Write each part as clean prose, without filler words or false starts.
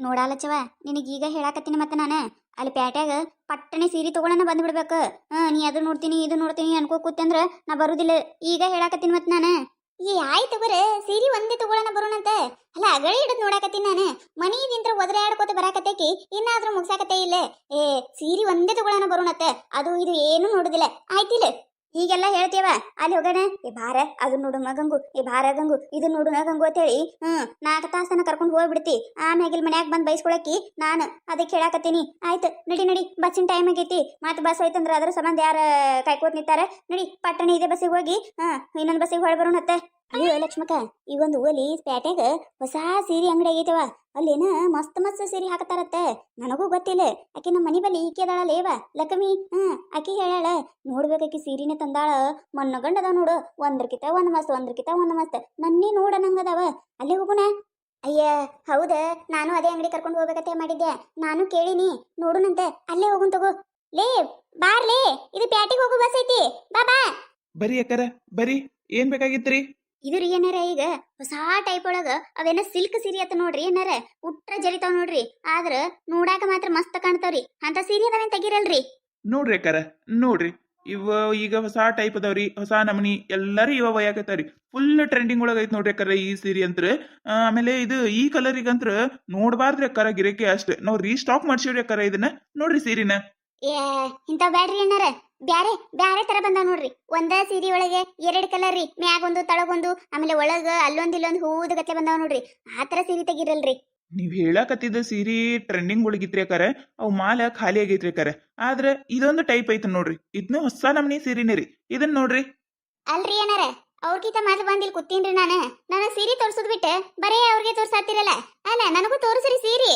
ನೋಡಾಲಚ್ಚವ ನಿನಗೀಗ ಹೇಳಾಕತ್ತೀನಿ ಮತ್ತೆ ನಾನು ಅಲ್ಲಿ ಪ್ಯಾಟ್ಯಾಗ ಪಟ್ಟನೆ ಸೀರೆ ತಗೊಳನ ಬಂದ್ಬಿಡ್ಬೇಕು. ನೀ ಅದು ನೋಡ್ತೀನಿ ಇದು ನೋಡ್ತೀನಿ ಅನ್ಕೋ ಕೂತಂದ್ರ ನಾ ಬರುದಿಲ್ಲ. ಈಗ ಹೇಳಾಕತ್ತೀನಿ ಮತ್ತೆ ನಾನು ಆಯ್ತು ಬರ ಸೀರೆ ಒಂದೇ ತಗೊಳನ ಬರೋಣಂತ. ಅಲ್ಲ ಅಗಳಿ ಹಿಡಿದು ನೋಡಾಕತ್ತೀನಿ ನಾನು ಮನಿದಿಂತ್ರ ಒದ್ರೆ ಆಡ್ಕೋತ ಬರಾಕತ್ತೈತಿ ಇನ್ನಾದ್ರೂ ಮುಗ್ಸಾಕತ್ತೇ ಇಲ್ಲ. ಸೀರೆ ಒಂದೇ ತಗೊಳನ ಬರೋಣತ್ತೆ, ಅದು ಇದು ಏನು ನೋಡುದಿಲ್ಲ ಆಯ್ತಿಲ್ಲ. ಹೀಗೆಲ್ಲ ಹೇಳ್ತೀವ ಅಲ್ಲಿ ಹೋಗೋಣ. ಬಾರ ಅದನ್ನ ನೋಡು ಮಗಂಗು, ಬಾರ ಗಂಗು ಇದನ್ನ ನೋಡು ಗಂಗು ಅಂತೇಳಿ 4 ತಾಸನ ಕರ್ಕೊಂಡು ಹೋಗ್ಬಿಡ್ತಿ. ಆಮ್ಯಾಗಿಲ್ ಮನ್ಯಾಗ ಬಂದು ಬೈಸ್ಕೊಳಕಿ ನಾನು ಅದಕ್ಕೆ ಹೇಳಾಕತ್ತೀನಿ. ಆಯ್ತು ನಡಿ ನಡಿ, ಬಸ್ಸಿನ ಟೈಮ್ ಆಗೈತಿ. ಮತ್ತೆ ಬಸ್ ಹೋಯ್ತಂದ್ರ ಅದ್ರ ಸಂಬಂಧ ಯಾರ ಕಾಯ್ಕೋತ್ ನಿಂತಾರ. ನಡಿ ಪಟ್ಟಣ ಇದೇ ಬಸ್ಸಿಗೆ ಹೋಗಿ ಇನ್ನೊಂದು ಬಸ್ಸಿಗೆ ಹೊಳ ಬರೋಣ ಹತ್ತೆ. ಅಯ್ಯೋ ಲಕ್ಷ್ಮಕ್ಕ, ಈ ಒಂದು ಓಲಿ ಪ್ಯಾಟ್ಯಾಗ ಹೊಸ ಸೀರೆ ಅಂಗಡಿ ಆಗೈತವ. ಅಲ್ಲೇನ ಮಸ್ತ್ ಮಸ್ತ್ ಸೀರೆ ಹಾಕತಾರತ್ತೆ. ನನಗೂ ಗೊತ್ತಿಲ್ಲ. ಆಕಿ ನಮ್ಮ ಮನಿ ಬಲ್ಲಿ ಈಕೆ ಅದಾಳಲೇವ ಲಕ್ಷ್ಮಿ. ಆಕಿ ಹೇಳಾಳ ನೋಡ್ಬೇಕಾಕಿ ಸೀರೆನೆ ತಂದಾಳ. ಮನ್ನಗಂಡದ ನೋಡು, ಒಂದ್ರಕಿತ ಒಂದ್ ಮಸ್ತ್ ಒಂದ್ರಕಿತ ಒಂದ್ ಮಸ್ತ್. ನನ್ನೇ ನೋಡ ನಂಗದವ. ಅಲ್ಲೇ ಹೋಗುಣ. ಅಯ್ಯ ಹೌದ, ನಾನು ಅದೇ ಅಂಗಡಿ ಕರ್ಕೊಂಡು ಹೋಗ್ಬೇಕತ್ತೆ ಮಾಡಿದ್ದೆ. ನಾನು ಕೇಳಿನಿ, ನೋಡುನಂತೆ. ಅಲ್ಲೇ ಹೋಗುನ್ ತಗೋ. ಲೇ ಬಾರ್ಲೇ, ಇದು ಪ್ಯಾಟಿಗೆ ಹೋಗು ಬಸ್ ಐತಿ. ಬಾ ಬಾ. ಬರಿ ಅಕ್ಕರ ಬರಿ, ಏನ್ ಬೇಕಾಗಿತ್ರಿ? ಇದ್ರಿ ಏನಾರ ಈಗ ಹೊಸ ಟೈಪ್ ಒಳಗ ಅವೇನ ಸಿಲ್ಕ್ ಸೀರೆ ಅತ್ತ ನೋಡ್ರಿ. ಏನಾರ ಉಟ್ರ ಜರಿತಾವ್ ನೋಡ್ರಿ. ಆದ್ರ ನೋಡಾಕ ಮಾತ್ರ ಮಸ್ತ್ ಕಾಣ್ತಾವ್ರಿ. ಅಂತ ಸೀರೆ ಅದಾವೇನ್ ತೆಗಿರಲ್ರಿ? ನೋಡ್ರಿ ಅಕ್ಕರ ನೋಡ್ರಿ, ಇವ ಈಗ ಹೊಸ ಟೈಪ್ ಅದಾವ್ರಿ, ಹೊಸ ನಮನಿ ಎಲ್ಲಾರು ಇವ ಒಯ್ಯಾಕತ್ತಾರಿ. ಫುಲ್ ಟ್ರೆಂಡಿಂಗ್ ಒಳಗ ಐತಿ ನೋಡ್ರಿ ಅಕ್ಕರ ಈ ಸೀರೆ ಅಂತ್ರ. ಆಮೇಲೆ ಇದು ಈ ಕಲರಿಗಂತ್ರ ನೋಡ್ಬಾರ್ದ್ರಿ ಅಕ್ಕರ, ಗಿರಕಿ ಅಷ್ಟೇ. ನಾವ್ ರೀಸ್ಟಾಕ್ ಮಾಡ್ಸಿವ್ರಿ ಅಕ್ಕರ ಇದನ್ನ. ನೋಡ್ರಿ ಸೀರಿನ. ಇಂತ ಬ್ಯಾಡ್ರಿ ಏನಾರ ಬ್ಯಾರೆ ಬ್ಯಾರೆ ತರ ಬಂದಾವ್ ನೋಡ್ರಿ. ಒಂದ ಸೀರೆ ಒಳಗೆ 2 ಕಲರ್ ರೀ, ಮ್ಯಾಗೊಂದು ತಳಗೊಂದು, ಆಮೇಲೆ ಒಳಗ ಅಲ್ಲೊಂದ್ ಇಲ್ಲೊಂದು ಹೂದ ಗತ್ಲೆ ಬಂದಾವ್ ನೋಡ್ರಿ. ಆ ತರ ಸೀರೆ ತೆಗಿರಲ್ರಿ. ನೀವ್ ಹೇಳಾಕತ್ತಿದ್ದ ಸೀರಿ ಟ್ರೆಂಡಿಂಗ್ ಒಳಗಿತ್ರಿ ಅಕ್ಕಾರ, ಅವ್ ಮಾಲ ಖಾಲಿ ಆಗೈತ್ರಿ ಅಕ್ಕಾರ. ಆದ್ರ ಇದೊಂದು ಟೈಪ್ ಐತ ನೋಡ್ರಿ, ಇದನ್ನ ಹೊಸ ನಮನಿ ಸೀರಿನೇ ರೀ. ಇದನ್ನ ನೋಡ್ರಿ. ಅಲ್ರಿ ಏನಾರ ಅವ್ರಕಿಂತ ಮೊದ್ಲು ಬಂದಿಲ್ ಕೂತೀನ್ರಿ ನಾನು ಸೀರೆ ತೋರ್ಸೋದ್ ಬಿಟ್ಟು ಬರೇ ಅವ್ರಿಗೆ ತೋರ್ಸಾತಿರಲ್ಲ. ಅಲ್ಲ ನನಗೂ ತೋರಿಸ್ರಿ ಸೀರೆ.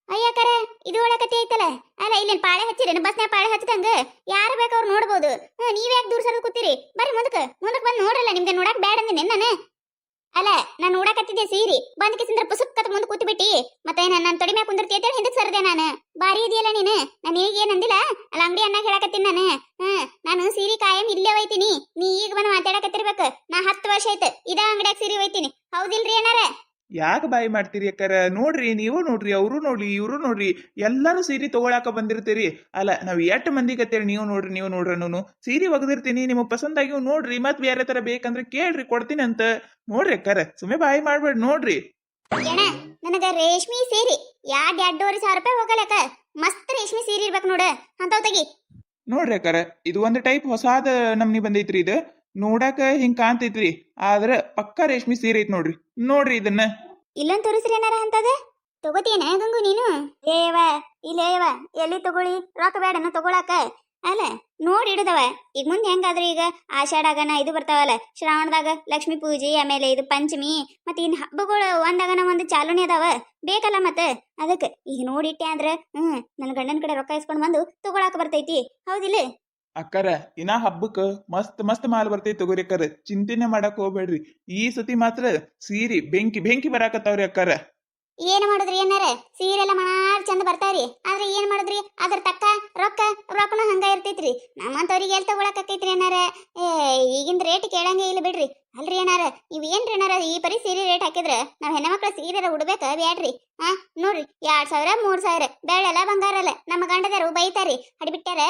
ಅಯ್ಯಕರ ಇದು ಒಳಕತಿ ಐತಲ್ಲ. ಅಲ್ಲ ಇಲ್ಲೇನ್ ಪಾಳೆ ಹಚ್ಚಿರೇನು? ಬಸ್ನ್ಯಾಗ ಪಾಳೆ ಹಚ್ಚದಂಗ ಯಾರು ಬೇಕು ಅವ್ರು ನೋಡ್ಬೋದು. ನೀವ್ಯಾಕೆ ದೂರ ಸರ್ ಕೂತೀರಿ? ಬರ್ರಿ ಮುಂದಕ್ಕೆ ಬಂದು ನೋಡ್ರಲ್ಲ. ನಿಮ್ಗೆ ನೋಡಕ್ ಬ್ಯಾಡ ಅಂದಿನಿ ನಾನು. ಅಲ್ಲ ನಾನು ನೋಡಕತ್ತಿದ್ದೆ ಸೀರಿ, ಬಂದ್ ಕಿಸಿಂದ್ರ ಪುಸುಕ್ಕತ್ ಮುಂದೆ ಕೂತಿ ಬಿಟ್ಟಿ. ಮತ್ತೆ ನನ್ನ ತೊಡಿ ಮ್ಯಾಗ ಕುಂದಿರ್ತಿ ಅಂತ ಹಿಂದಕ್ಕೆ ಸರ್ದೆ ನಾನು. ಬಾರಿ ಇದೆಯಲ್ಲ ನೀನು. ನಾನು ಈಗ ಏನ್ ಅಂದಿಲ್ಲ ಅಲ್ಲ, ಅಂಗಡಿ ಅನ್ನ ಹೇಳಕತ್ತೀನಿ ನಾನು. ನಾನು ಸೀರೆ ಕಾಯಂ ಇಲ್ಲೇ ಒಯ್ತೀನಿ. ನೀ ಈಗ ಬಂದು ಮಾತಾಡಕತ್ತಿರ್ಬೇಕು. ನಾ 10 ವರ್ಷ ಆಯ್ತು ಇದ ಅಂಗಡಿಯಾಗ ಸೀರೆ ಒಯ್ತೀನಿ. ಹೌದಿಲ್ರಿ ಏನಾರ? ಯಾಕೆ ಬಾಯಿ ಮಾಡ್ತೀರಿ ಅಕ್ಕಾರ? ನೋಡ್ರಿ, ನೀವು ನೋಡ್ರಿ, ಅವರು ನೋಡ್ರಿ, ಇವರು ನೋಡ್ರಿ, ಎಲ್ಲಾರು ಸೀರೆ ತಗೊಳಾಕ ಬಂದಿರ್ತೀರಿ. ಅಲ್ಲ ನಾವ್ 8 ಮಂದಿ ಕತ್ತೇಳಿ ನೀವು ನೋಡ್ರಿ ನಾನು ಸೀರೆ ಒಗದಿರ್ತೀನಿ. ನಿಮಗ್ ಪಸಂದಾಗಿ ನೋಡ್ರಿ, ಮತ್ ಬೇರೆ ತರ ಬೇಕಂದ್ರೆ ಕೇಳ್ರಿ, ಕೊಡ್ತೀನಿ ಅಂತ. ನೋಡ್ರಿ ಅಕ್ಕಾರ, ಸುಮ್ಮನೆ ಬಾಯಿ ಮಾಡ್ಬೇಡಿ ನೋಡ್ರಿ. ನನಗ ರೇಷ್ಮಿ ಸೀರೆ 2.5 ರೂಪಾಯಿ ಹೋಗಲಕ್ಕ. ಮಸ್ತ್ ರೇಷ್ಮಿ ಸೀರೆ ಇರ್ಬೇಕು ನೋಡ, ಅಂತಾವ್ ತೆಗಿ. ನೋಡ್ರಿ ಅಕ್ಕಾರ, ಇದು ಒಂದು ಟೈಪ್ ಹೊಸಾದ ನಮ್ನಿ ಬಂದೈತ್ರಿ. ಇದು ನೋಡಾಕ ಹಿಂಗ್ ಕಾಣ್ತೈತ್ರಿ, ಆದ್ರ ಪಕ್ಕಾ ರೇಷ್ಮಿ ಸೀರೆ ಐತ್ ನೋಡ್ರಿ. ನೋಡ್ರಿ ಇದನ್ನ. ಇಲ್ಲೊಂದ್ ತೋರಿಸ್ರಿ ಏನಾರ ಅಂತದ. ತಗೋತೀನ ಗಂಗು ನೀನು? ಇಲ್ಲೇವ ಎಲ್ಲಿ ತಗೊಳ್ಳಿ, ರೊಕ್ಕ ಬೇಡನ ತಗೊಳಕ. ಅಲ್ಲ ನೋಡಿ ಇಡುದವ. ಈಗ ಮುಂದೆ ಹೆಂಗಾದ್ರೂ ಈಗ ಆಷಾಢಾಗನ ಇದು ಬರ್ತಾವಲ್ಲ, ಶ್ರಾವಣದಾಗ ಲಕ್ಷ್ಮೀ ಪೂಜೆ, ಆಮೇಲೆ ಇದು ಪಂಚಮಿ, ಮತ್ತೆ ಇನ್ ಹಬ್ಬಗಳು ಒಂದಾಗನ ಒಂದು ಚಾಲನೆ ಅದಾವ ಬೇಕಲ್ಲ. ಮತ್ತೆ ಅದಕ್ಕೆ ಈಗ ನೋಡಿಟ್ಟೆ ಅಂದ್ರ ನನ್ನ ಗಂಡನ ಕಡೆ ರೊಕ್ಕ ಇಸ್ಕೊಂಡ್ ಬಂದು ತಗೊಳಕ ಬರ್ತೈತಿ. ಹೌದಿಲ್ಲ ಅಕ್ಕಾರ? ಇನ್ನ ಹಬ್ಬಕ್ಕ ಮಸ್ತ್ ಮಸ್ತ್ ಮಾಲ್ ಬರ್ತೈತಿ ತಗೋರಿ ಅಕ್ಕಾರ, ಚಿಂತೆನೆ ಮಾಡಕ್ ಹೋಗ್ಬೇಡ್ರಿ. ಈ ಸತಿ ಮಾತ್ರ ಸೀರಿ ಬೆಂಕಿ ಬೆಂಕಿ ಬರಾಕತ್ತಾವ್ರಿ ಅಕ್ಕಾರ. ಏನ್ ಮಾಡುದ್ರಿ ಏನಾರ? ಸೀರೆ ಎಲ್ಲ ಮನಾರ್ ಚಂದ ಬರ್ತಾವ್ರಿ. ಆದ್ರೆ ಏನ್ ಮಾಡುದ್ರಿ, ಅದ್ರ ತಕ್ಕ ರೊಕ್ಕನು ಹಂಗ ಇರ್ತೈತ್ರಿ. ನಮ್ಮಂತವ್ರಿಗೆ ಎಲ್ ತಗೊಳಕೈತ್ರಿ ಏನಾರ? ಈಗಿನ ರೇಟ್ ಕೇಳಂಗೆ ಇಲ್ಲ ಬಿಡ್ರಿ. ಅಲ್ರಿ ಏನಾರ ಇವ್ ಏನ್ರಿ ಏನಾರ ಈ ಪರಿ ಸೀರೆ ರೇಟ್ ಹಾಕಿದ್ರ ನಾವ್ ಹೆಣ್ಮಕ್ಳ ಸೀರೆ ಉಡ್ಬೇಕ ಬ್ಯಾಡ್ರಿ. ನೋಡ್ರಿ 2000 3000 ಬೆಳ್ಳೆಲ್ಲ ಬಂಗಾರ ಅಲ್ಲ. ನಮ್ಮ ಗಂಡದಾರು ಬೈತಾರಿ ಹಡಿಬಿಟ್ಟಾರ.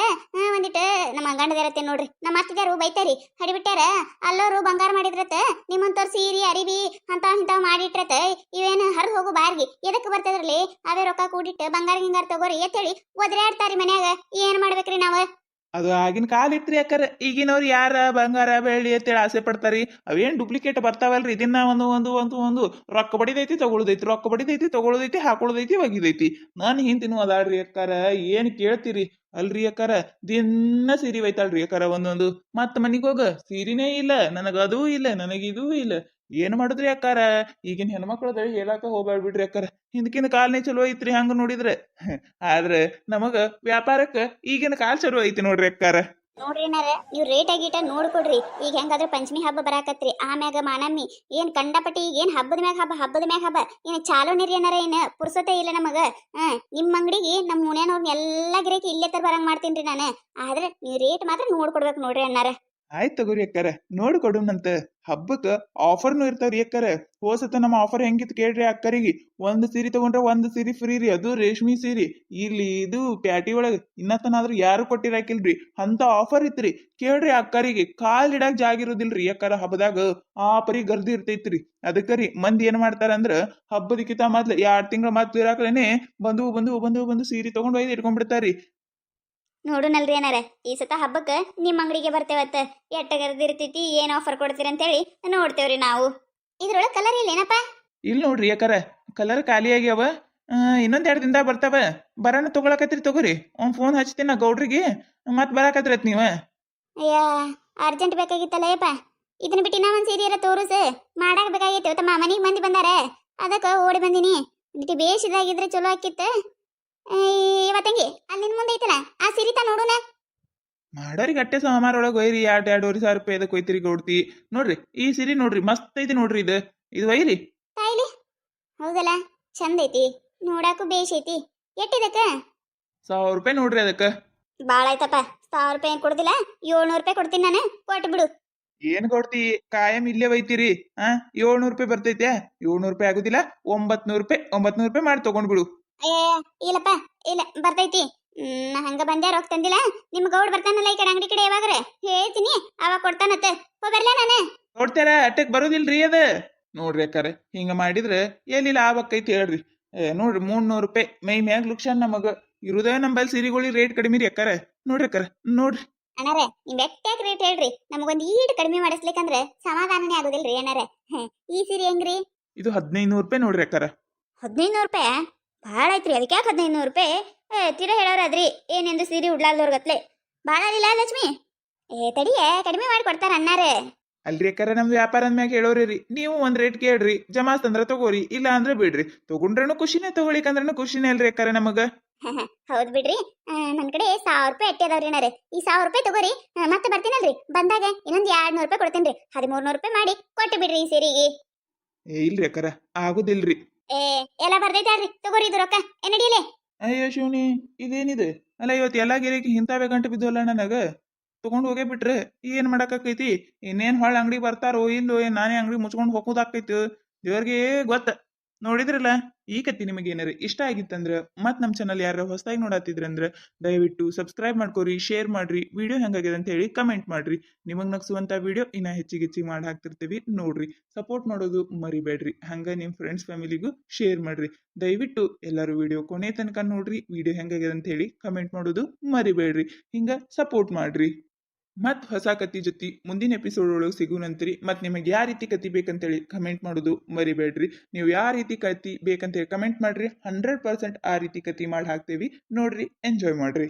ಒಂದಿಟ್ಟು ನಮ್ಮ ಗಂಡದಾರತ್ತೆ ನೋಡ್ರಿ, ನಮ್ಮ ಅತ್ತಿದಾರು ಬೈತಾರಿ ಹಡಿಬಿಟ್ಟಾರ. ಅಲ್ಲೋರು ಬಂಗಾರ ಮಾಡಿದ್ರತ್ತ, ನಿಮ್ಮಂತವ್ರ ಸೀರೆ ಅರಿವಿ ಇಂತಾವ್ ಮಾಡಿಟ್ರತ್ತ. ಇವೇನು ಹರಿದು ಹೋಗು ಬಾರ್ಗಿ ಎದಕ್ ಬರ್ತದ್ರಲ್ಲಿ? ಅವೇ ರೊಕ್ಕ ಕೂಡಿಟ್ಟು ಬಂಗಾರ ಗಿಂಗಾರ ತಗೋರಿ ಎತ್ತೇಳಿ ಒದರಾಡ್ತಾರಿ ಮನ್ಯಾಗ. ಏನ್ ಮಾಡ್ಬೇಕ್ರಿ ನಾವ್? ಅದು ಆಗಿನ ಕಾಲ ಇತ್ರಿ ಅಕ್ಕಾರ. ಈಗಿನವ್ರು ಯಾರ ಬಂಗಾರ ಬೆಳ್ಳಿ ಅಂತೇಳಿ ಆಸೆ ಪಡ್ತಾರಿ? ಅವೇನ್ ಡುಪ್ಲಿಕೇಟ್ ಬರ್ತಾವಲ್ರಿ. ಇದನ್ನ ಒಂದು ರೊಕ್ಕ ಬಡಿದೈತಿ ತಗೊಳುದೈತಿ, ರೊಕ್ಕ ಬಡಿದೈತಿ ತಗೊಳುದೈತಿ, ಹಾಕೊಳ್ಳುದೈತಿ ಒಗಿದೈತಿ. ನಾನು ಹಿಂತಿನೂ ಅದಾಳ್ರಿ ಅಕ್ಕಾರ, ಏನ್ ಕೇಳ್ತೀರಿ? ಅಲ್ರಿ ಅಕ್ಕಾರ, ದಿನ ಸೀರೆ ಒಯ್ತಾಳ್ರಿ ಅಕ್ಕಾರ ಒಂದೊಂದು. ಮತ್ ಮನಿಗ್ ಹೋಗ ಸೀರಿನೇ ಇಲ್ಲ, ನನಗದೂ ಇಲ್ಲ, ನನಗಿದೂ ಇಲ್ಲ. ಏನ್ ಮಾಡುದ್ರಿ ಅಕ್ಕಾರ? ಈಗಿನ ಹೆಣ್ಮಕ್ಳದ ಹೇಳಾಕ ಹೋಗ್ಬ್ಯಾಡ್ಬಿಡ್ರಿ ಅಕ್ಕಾರ. ಹಿಂದಕಿನ ಕಾಲನೇ ಚಲೋ ಐತ್ರಿ ಹಂಗ ನೋಡಿದ್ರೆ. ಆದ್ರೆ ನಮಗ ವ್ಯಾಪಾರಕ್ಕ ಈಗಿನ ಕಾಲ ಚಲೋ ಐತಿ ನೋಡ್ರಿ ಅಕ್ಕಾರ. ನೋಡ್ರಿ ಏನಾರ ನೀವು ರೇಟ್ ಗೀಟ ನೋಡ್ಕೊಡ್ರಿ. ಈಗ ಹೆಂಗಾದ್ರೆ ಪಂಚಮಿ ಹಬ್ಬ ಬರಾಕತ್ರಿ, ಆಮ್ಯಾಗ ಮಾನಮ್ಮಿ. ಏನ್ ಕಂಡಪಟ್ಟಿ ಈಗ ಏನ್ ಹಬ್ಬದ ಮ್ಯಾಗ ಹಬ್ಬ ಏನ್ ಚಾಲೋ ನೀರಿ ಏನಾರ ಏನ್ ಪುರ್ಸತೆ ಇಲ್ಲ ನಮಗ. ನಿಮ್ ಅಂಗಡಿಗೆ ನಮ್ ಮುನ್ಯಾನವ್ರನ್ನ ಎಲ್ಲಾ ಗಿರಾಕಿ ಇಲ್ಲೇ ತರ ಬರಂಗ್ ಮಾಡ್ತೀನ್ರಿ ನಾನು. ಆದ್ರೆ ನೀವು ರೇಟ್ ಮಾತ್ರ ನೋಡ್ಕೊಡ್ಬೇಕು ನೋಡ್ರಿ ಅಣ್ಣಾರ. ಆಯ್ತು ತಗೋರಿ ಅಕ್ಕಾರ ನೋಡಿ ಕೊಡುನಂತ ಹಬ್ಬಕ್ಕೆ ಆಫರ್ನು ಇರ್ತಾವ್ರಿ ಅಕ್ಕಾರ ಹೋಸತ ನಮ್ಮ ಆಫರ್ ಹೆಂಗಿತ್ತು ಕೇಳ್ರಿ ಅಕ್ಕರಿಗೆ ಒಂದು ಸೀರೆ ತಗೊಂಡ್ರೆ ಒಂದು ಸೀರೆ ಫ್ರೀ ರೀ ಅದು ರೇಷ್ಮೆ ಸೀರೆ ಇಲ್ಲಿ ಇದು ಪ್ಯಾಟಿ ಒಳಗೆ ಇನ್ನತನಾದ್ರೂ ಯಾರು ಕೊಟ್ಟಿರಾಕಿಲ್ರಿ ಅಂತ ಆಫರ್ ಇತ್ರಿ ಕೇಳ್ರಿ ಅಕ್ಕರಿಗೆ ಕಾಲಿಡಾಕ್ ಜಾಗ ಇರೋದಿಲ್ರಿ ಅಕ್ಕಾರ ಹಬ್ಬದಾಗ ಆ ಪರಿ ಗರ್ದಿ ಇರ್ತೈತ್ರಿ ಅದಕ್ಕರಿ ಮಂದಿ ಏನ್ ಮಾಡ್ತಾರ ಅಂದ್ರ ಹಬ್ಬದಕ್ಕಿಂತ ಮೊದ್ಲು 2 ತಿಂಗಳ ಮೊದ್ಲು ಇರಾಕ್ಲೇನೆ ಬಂದು ಸೀರೆ ತಗೊಂಡ್ ಒಯ್ದು ಇಟ್ಕೊಂಡ್ಬಿಡ್ತಾರಿ ನೋಡುನಲ್ರಿ ಏನಾರ ಈ ಸತ ಹಬ್ಬಕ್ಕೆ ನಿಮ್ಮ ಅಂಗಡಿಗೆ ಬರ್ತೇವತ್ತ ಎಟ್ಟಗರ್ದಿರ್ತೈತಿ ಏನು ಆಫರ್ ಕೊಡ್ತೀರಿ ಅಂತೇಳಿ ನೋಡ್ತೇವ್ರಿ ನಾವು ಇದ್ರೊಳಗೆ ಕಲರ್ ಇಲ್ಲೇನಪ್ಪ ಇಲ್ಲಿ ನೋಡ್ರಿ ಯಾಕಾರ ಕಲರ್ ಖಾಲಿ ಆಗ್ಯಾವ ಇನ್ನೊಂದ್ 2 ದಿನದಾಗ ಬರ್ತಾವ ಬರೋಣ ತಗೊಳಕತ್ರಿ ತಗೋರಿ ಅವ್ನ್ ಫೋನ್ ಹಚ್ತೀನಿ ನಾ ಗೌಡ್ರಿಗೆ ಮತ್ ಬರಾಕತ್ರತ್ ನೀವ ಅಯ್ಯ ಅರ್ಜೆಂಟ್ ಬೇಕಾಗಿತ್ತಲ್ಲ ಯಪ್ಪ ಇದನ್ನ ಬಿಟ್ಟು ನಾ ಒಂದು ಸೀರೆ ತೋರಿಸ ಮಾಡಾಕ ಬೇಕಾಗಿತ್ತು ತಮ್ಮ ಮನೆಗೆ ಮಂದಿ ಬಂದಾರ ಅದಕ್ಕೆ ಓಡಿ ಬಂದಿನಿ ಬಿಟ್ಟು ಬೇಷಿದಾಗಿದ್ರೆ ಚಲೋ ಆಕಿತ್ತು ಇವತ್ತಂಗಿ ಅಲ್ಲಿ ನಿನ್ ಮುಂದೆ ಐತಲ್ಲ ಆ ಸೀರೆ ತಾ ನೋಡುನ ಮಾಡೋರಿಗೆ ಅಟ್ಟೆ ಸಮಾರ ಒಳಗೆ ಒಯ್ರಿ 2,000 ಅದಕ್ಕೆ ಒಯ್ತಿರಿ ಗೌಡ್ತಿ ನೋಡ್ರಿ ಈ ಸಿರಿ ನೋಡ್ರಿ ಮಸ್ತ್ ಐತಿ ನೋಡ್ರಿ ಇದು ಒಯ್ರಿ ತಾಯಿಲಿ ಹೌದಲ್ಲ ಚಂದ ಐತಿ ನೋಡಾಕು ಬೇಷ್ ಐತಿ ಎಟ್ಟಿದಕ್ಕ 1,000 ನೋಡ್ರಿ ಅದಕ್ಕೆ ಬಾಳ ಆಯ್ತಪ್ಪ 1,000 ಏನ್ ಕೊಡುದಿಲ್ಲ 700 ಕೊಡ್ತೀನಿ ನಾನು ಕೊಟ್ಟು ಬಿಡು ಏನ್ ಕೊಡ್ತಿ ಕಾಯಂ ಇಲ್ಲೇ ಒಯ್ತೀರಿ 700 ಬರ್ತೈತೆ 700 ಆಗುದಿಲ್ಲ 900 ಮಾಡಿ ತಗೊಂಡ್ಬಿಡು ಏ ಇಲ್ಲಪ್ಪ ಇಲ್ಲ ಬರ್ತೈತಿ ಹಂಗ ಬಂದ್ಯಾ ರೊಕ್ಕ ತಂದಿಲ್ಲ ನಿಮ್ ಗೌಡ್ ಬರ್ತಾನಲ್ಲ ಈ ಕಡೆ ಅಂಗಡಿ ಕಡೆ ಯಾವಾಗ್ರೆ ಹೇಳ್ತೀನಿ ಅವಾಗ ಕೊಡ್ತಾನತ್ತ ಬರ್ಲಾ ನಾನು ನೋಡ್ತಾರ ಅಟ್ಟಕ್ ಬರೋದಿಲ್ರಿ ಅದ ನೋಡ್ರಿ ಅಕ್ಕಾರ ಹಿಂಗ ಮಾಡಿದ್ರೆ ಎಲ್ಲಿ ಲಾಭ ಆಕೈತಿ ಹೇಳ್ರಿ ನೋಡ್ರಿ 300 ಮೈ ಮ್ಯಾಗ ಲುಕ್ಷನ್ ನಮಗ ಇರುದ ನಂಬಲ್ಲಿ ಸೀರೆಗಳು ರೇಟ್ ಕಡಿಮೆ ರೀ ಅಕ್ಕಾರ ನೋಡ್ರಿ ಅಕ್ಕಾರ ನೋಡ್ರಿ ಅಣ್ಣಾರೆ ನಿಮ್ ಎಟ್ಟಾಗ ರೇಟ್ ಹೇಳ್ರಿ ನಮಗೊಂದು ಈಟ್ ಕಡಿಮೆ ಮಾಡಿಸ್ಲಿಕ್ಕಂದ್ರೆ ಸಮಾಧಾನನೇ ಆಗೋದಿಲ್ರಿ ಅಣ್ಣಾರೆ ಈ ಸೀರೆ ಹೆಂಗ್ರಿ ಇದು 1,500 ನೋಡ್ರಿ ಅಕ್ಕಾರ 1,500 ಭಾಳ ಐತ್ರಿ ಅದಕ್ಕೆ ಯಾಕೆ 1,500 ತೀರ ಹೇಳೋರಾದ್ರಿ ಏನೆಂದು ಸೀರೆ ಉಡ್ಲಾರ್ದವ್ರಗತ್ಲೆ ಭಾಳ ಇಲ್ಲ ಲಕ್ಷ್ಮಿ ತಡಿಯೇ ಕಡಿಮೆ ಮಾಡಿ ಕೊಡ್ತಾರ ಅಣ್ಣಾರೆ ಅಲ್ರಿ ಅಕ್ಕಾರ ನಮ್ ವ್ಯಾಪಾರ ಅಂದ್ಮ್ಯಾಗ ಹೇಳೋರಿ ನೀವು ಒಂದ್ ರೇಟ್ ಕೇಳ್ರಿ ಜಮಾಸ್ ಅಂದ್ರ ತಗೋರಿ ಇಲ್ಲ ಅಂದ್ರೆ ಬಿಡ್ರಿ ತಗೊಂಡ್ರನು ಖುಷಿನೇ ತಗೊಳಿಕಂದ್ರನು ಖುಷಿನೇ ಅಲ್ರಿ ಅಕ್ಕಾರ ನಮಗ ಹೌದ್ ಬಿಡ್ರಿ ನನ್ ಕಡೆ 1,000 ಅಟ್ಟಿ ಅದಾವ್ರಿ ಅಣ್ಣಾರೆ ಈ 1,000 ತಗೋರಿ ಮತ್ತೆ ಬರ್ತೀನಲ್ರಿ ಬಂದಾಗ ಇನ್ನೊಂದ್ 200 ಕೊಡ್ತೇನ್ರಿ 1,300 ಮಾಡಿ ಕೊಟ್ಟು ಬಿಡ್ರಿ ಈ ಸೀರೆಗೆ ಇಲ್ರಿ ಅಕ್ಕಾರ ಆಗುದಿಲ್ರಿ ಎಲ್ಲ ಬರ್ದೈತಾಳ್ರಿ ತಗೋರಿ ಇದು ರೊಕ್ಕ ನಡಿಯಲೇ ಅಯ್ಯೋ ಶಿವನಿ ಇದೇನಿದೆ ಅಲ್ಲ ಇವತ್ತು ಎಲ್ಲಾ ಗಿರಿಕಿ ಹಿಂತಾವೆ ಗಂಟೆ ಬಿದ್ದೋಲ್ಲ ನನಗ ತಗೊಂಡ್ ಹೋಗೇ ಬಿಟ್ರೆ ಏನ್ ಮಾಡಾಕೈತಿ ಇನ್ನೇನ್ ಹೊಳ್ಳ ಅಂಗಡಿ ಬರ್ತಾರೋ ಇಲ್ಲೋ ಏನ್ ನಾನೇ ಅಂಗಡಿ ಮುಚ್ಕೊಂಡ್ ಹೋಗೋದಾಕೈತಿ ದೇವ್ರಿಗೆ ಗೊತ್ತ ನೋಡಿದ್ರಲ್ಲ ಈ ಕತ್ತಿ ನಿಮಗೆ ಏನಾರ ಇಷ್ಟ ಆಗಿತ್ತಂದ್ರ ಮತ್ ನಮ್ ಚಾನಲ್ ಯಾರ ಹೊಸದಾಗಿ ನೋಡತ್ತಿದ್ರಂದ್ರ ದಯವಿಟ್ಟು ಸಬ್ಸ್ಕ್ರೈಬ್ ಮಾಡ್ಕೋರಿ ಶೇರ್ ಮಾಡ್ರಿ ವಿಡಿಯೋ ಹೆಂಗಾಗಿದೆ ಅಂತ ಹೇಳಿ ಕಮೆಂಟ್ ಮಾಡ್ರಿ ನಿಮಗ್ ನಗ್ಸುವಂತ ವಿಡಿಯೋ ಇನ್ನ ಹೆಚ್ಚಿಗೆ ಮಾಡಿ ಹಾಕ್ತಿರ್ತೀವಿ ನೋಡ್ರಿ ಸಪೋರ್ಟ್ ಮಾಡೋದು ಮರಿಬೇಡ್ರಿ ಹಂಗ ನಿಮ್ ಫ್ರೆಂಡ್ಸ್ ಫ್ಯಾಮಿಲಿಗೂ ಶೇರ್ ಮಾಡ್ರಿ ದಯವಿಟ್ಟು ಎಲ್ಲರೂ ವಿಡಿಯೋ ಕೊನೆ ತನಕ ನೋಡ್ರಿ ವಿಡಿಯೋ ಹೆಂಗಾಗಿದೆ ಅಂತ ಹೇಳಿ ಕಮೆಂಟ್ ಮಾಡೋದು ಮರಿಬೇಡ್ರಿ ಹಿಂಗ ಸಪೋರ್ಟ್ ಮಾಡ್ರಿ ಮತ್ ಹೊಸ ಕತ್ತಿ ಜೊತೆ ಮುಂದಿನ ಎಪಿಸೋಡ್ ಒಳಗೆ ಸಿಗುನಂತ್ರಿ ಮತ್ ನಿಮಗೆ ಯಾವ ರೀತಿ ಕತ್ತಿ ಬೇಕಂತೇಳಿ ಕಮೆಂಟ್ ಮಾಡೋದು ಮರಿಬೇಡ್ರಿ ನೀವು ಯಾವ ರೀತಿ ಕತ್ತಿ ಬೇಕಂತೇಳಿ ಕಮೆಂಟ್ ಮಾಡ್ರಿ 100% ಆ ರೀತಿ ಕತ್ತಿ ಮಾಡಿ ಹಾಕ್ತೇವಿ ನೋಡ್ರಿ ಎಂಜಾಯ್ ಮಾಡ್ರಿ